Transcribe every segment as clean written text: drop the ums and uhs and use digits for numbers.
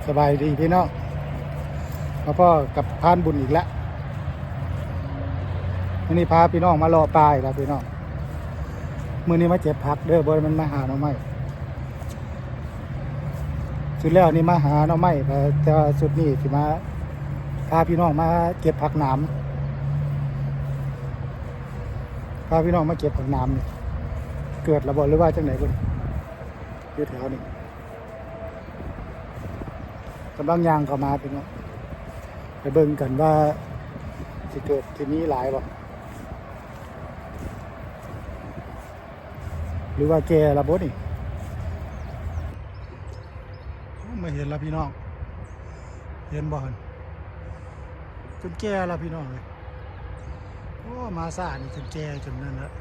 สบายดีพี่น้องมาพ่อกับพานบุญอีกแล้ววันนี้พาพี่น้องมารอปลาอีกแล้วพี่น้องมื้อนี้มาเจ็บผักเด้อบ่มันมาหาหน่อไม้สุดแล้วนี่มาหาหน่อไม้แต่สุดนี้สิมาพาพี่น้องมาเก็บผักหนามพาพี่น้องมาเก็บผักหนามนี่เกิดระเบิดหรือว่าจังไหนบ่อยู่แถวนี้กำลังย่างเข้ามาพี่น้องไปเบิ่งกันว่าสิเกิดที่นี้หลายบ่หรือว่าแกระบบนี่ไม่เห็นแล้วพี่น้องเห็นบ่จนแก่แล้วพี่น้องเลยโอ้มาซ่านี่จนแก่จนนั่นแล้ว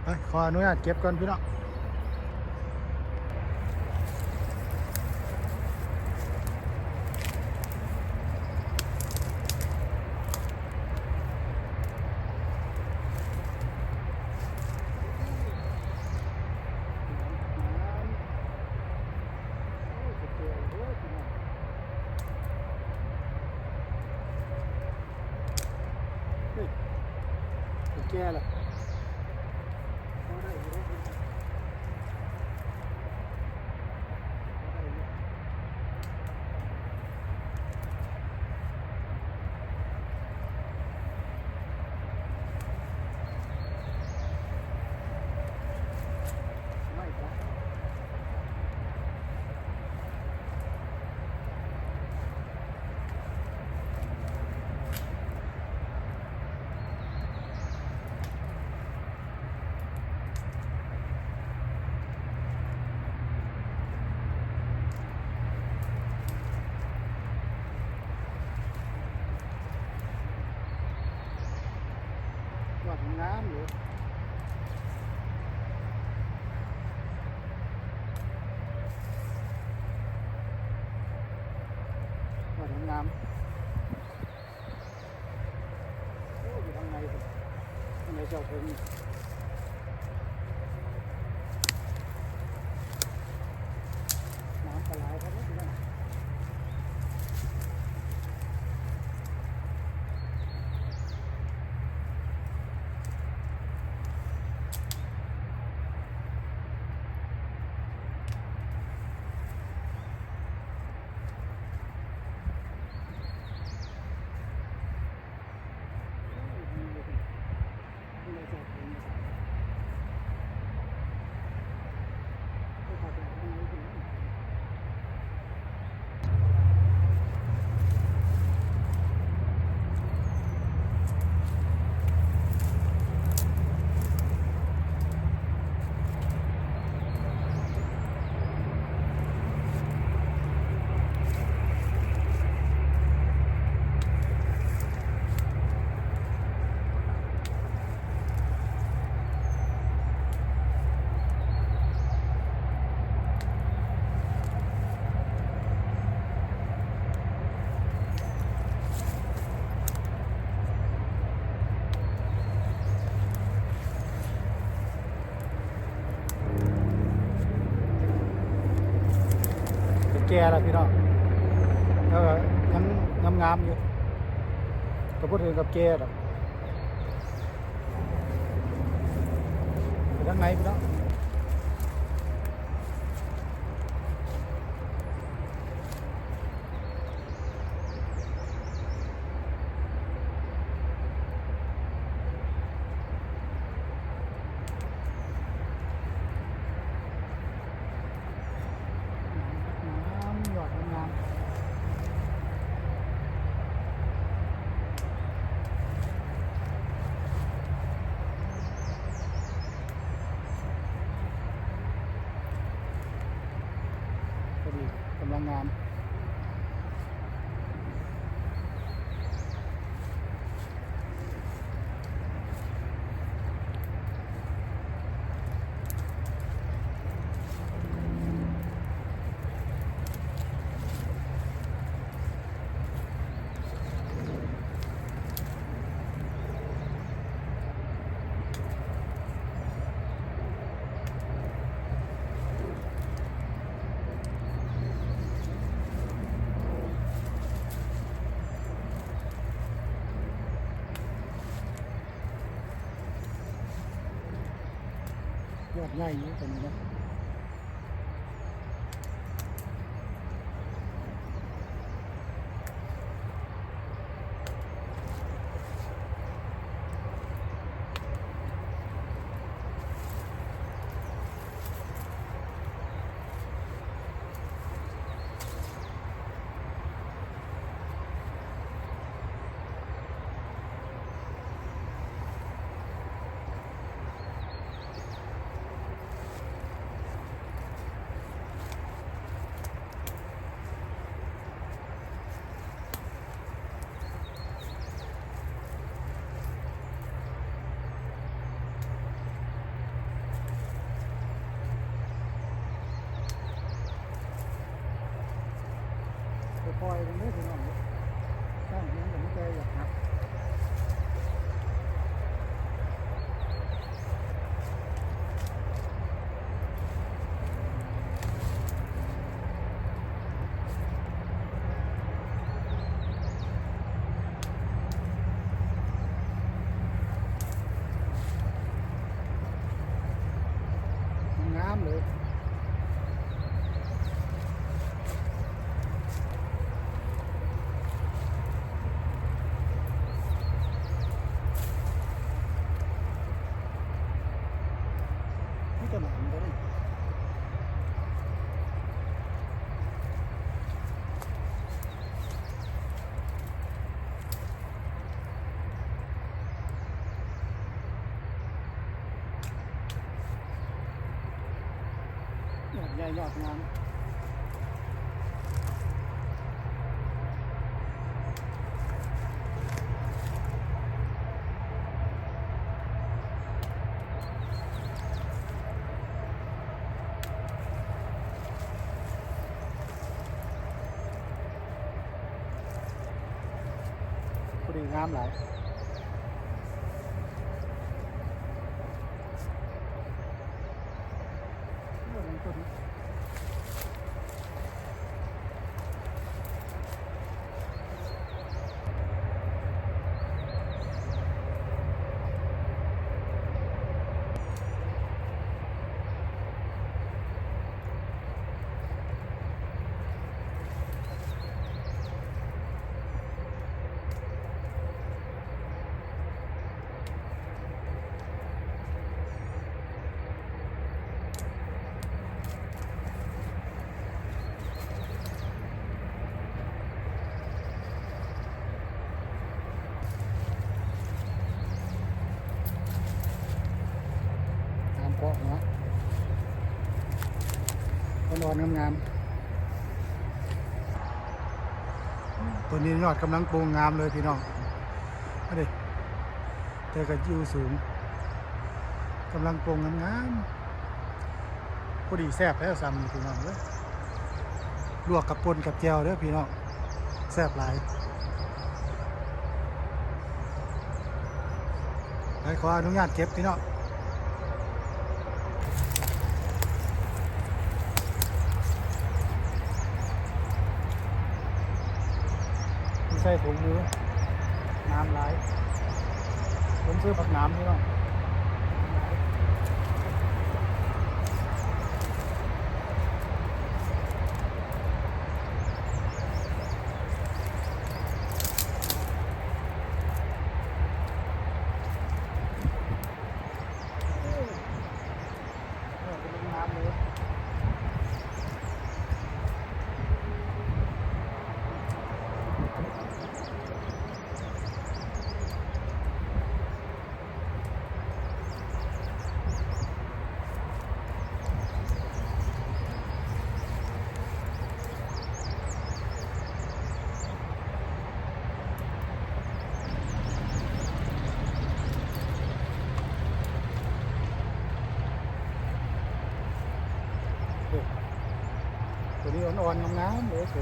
ไปขออนุญาตเก็บก่อนพี่น้องแก่แล้วว่าทำงานอยู่ว่าทำงานโอ้อยู่ทางในทางในเจ้าเพิ่งน้ำปลาไหลครับพี่น้องแก่แล้วพี่น้องแล้วก็ยังงามอยู่ก็พูดถึงกับแก่แล้วไปทางไหนพี่น้องกำลังงาม ดใหญ่อยู่ตัวนี้นะปล่อยตรงนี้พี่น้องตั้งเพียงแต่ไม่ใจอยากหักงามเลยจะหนามก็ได้ใหญ่ยอดงามพอดีงามหลายเกาะนะนอนงามๆตัวนี้ยอดกำลังโปร่งงามเลยพี่น้องมาดิเจอกับยิวสูงกำลังโปร่งงามๆพอดีแซ่บแล้วซ้ำพี่น้องเลยลวกกับปนกับแจ่วเด้อพี่น้องแซ่บหลายไปขออนุญาตเก็บพี่น้องใส่ถุงมือน้ำไหลผมซื้อผักน้ำนี่เนาะเป็นน้ำเลย ตัวนี้อ่อนๆงามๆเลยสิ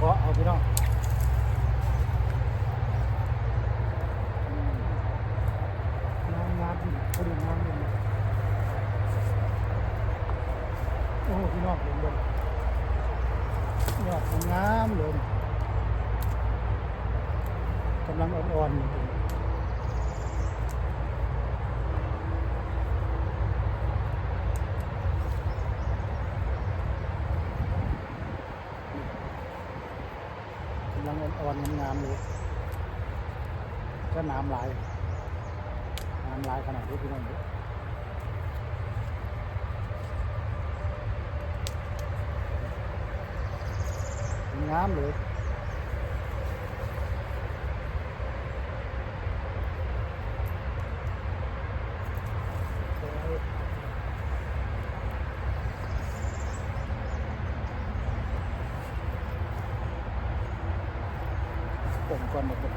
เกาะเอาพี่น้องงามพอดีงามเลยโอ้พี่น้องเห็นเลยยอดงามเลยกำลังอ่อนๆอยู่กำลังอ่อนๆงามๆเลยก็น้ำลายขนาดนี้พี่น้องดูงามเลยผมก่อนหมดเลย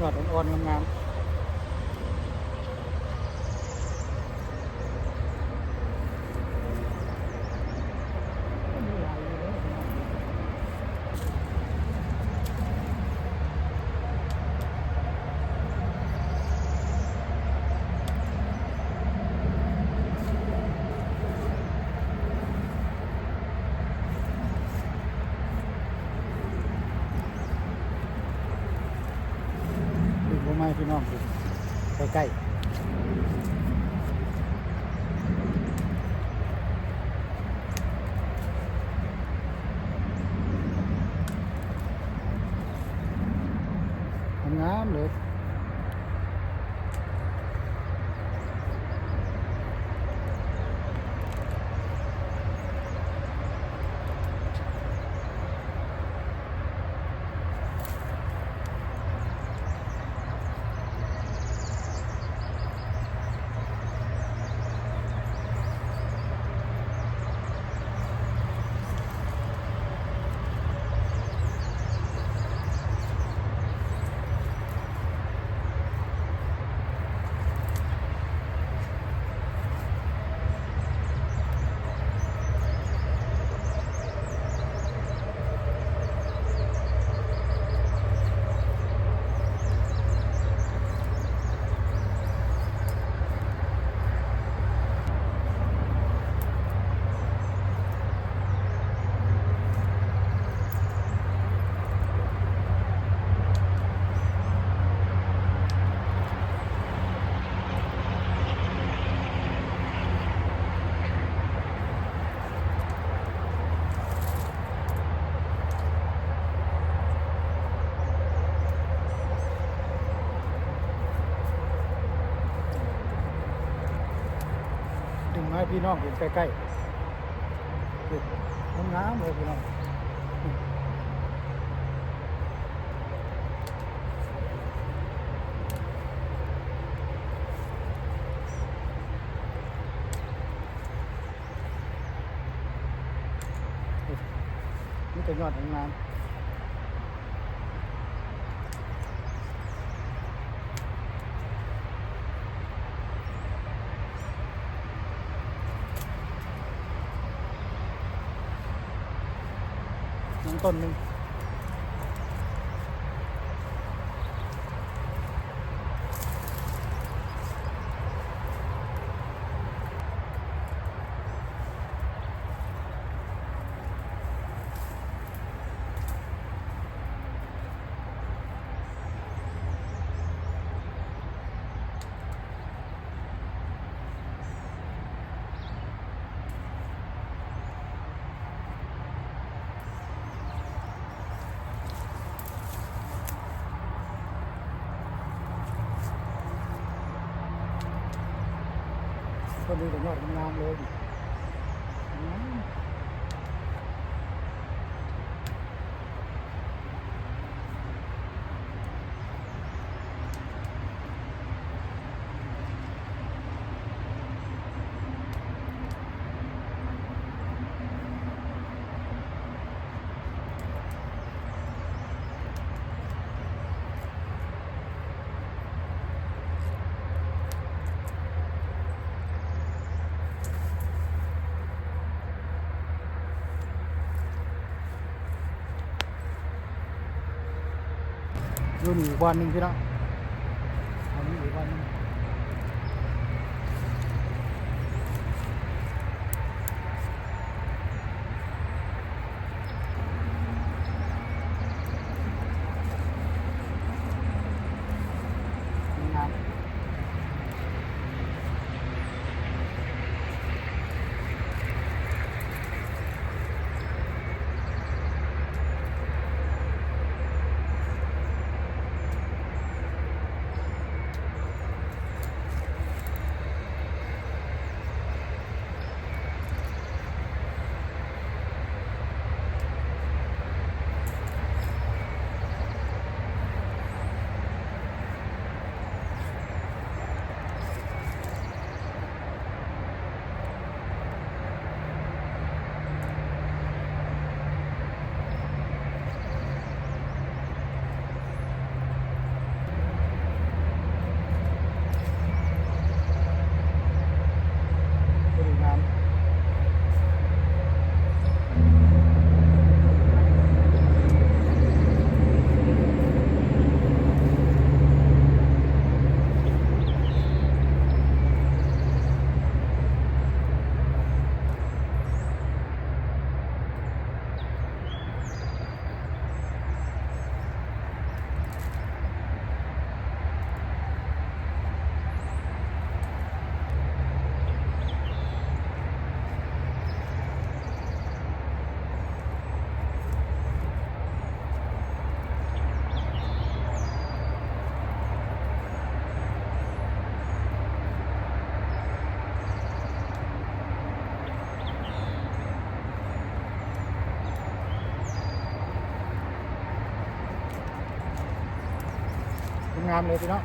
ยอดอ่อนๆงามๆดูผมให้พี่น้องดูใกล้ๆงามเลยดึงให้พี่น้องเห็นใกล้ๆงามเลยพี่น้องนี่จะยอดงามต้นหนึ่ง ต้นนี้ก็ยอดงามเลยดูนี่อีกวันหนึ่งพี่น้องอันนี้อีกวันหนึ่งงามดูดีงามงามเลยพี่น้อง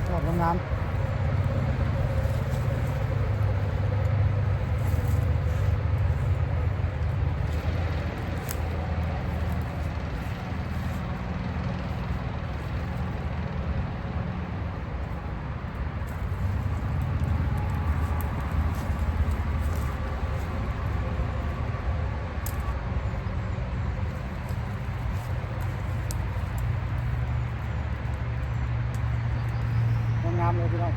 ยอดงามงามเลยพี่น้อง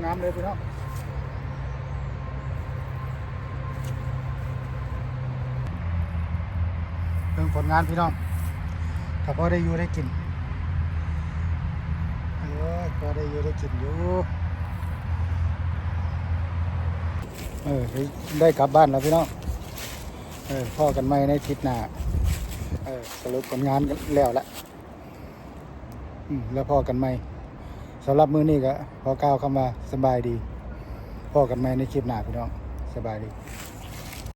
งามเลยพี่น้องเรื่องผลงานพี่น้องถ้าพอได้อยู่ได้กินพอได้อยู่ได้กินอยู่ได้กลับบ้านแล้วพี่น้องพ่อกันไหมในทิศหน้าสรุปผลงานกันแล้วละแล้วพ่อกันไหมสำหรับมื้อนี้ก็พอก้าวเข้ามาสบายดีพ่อกันไหมในคลิปหน้าพี่น้องสบายดี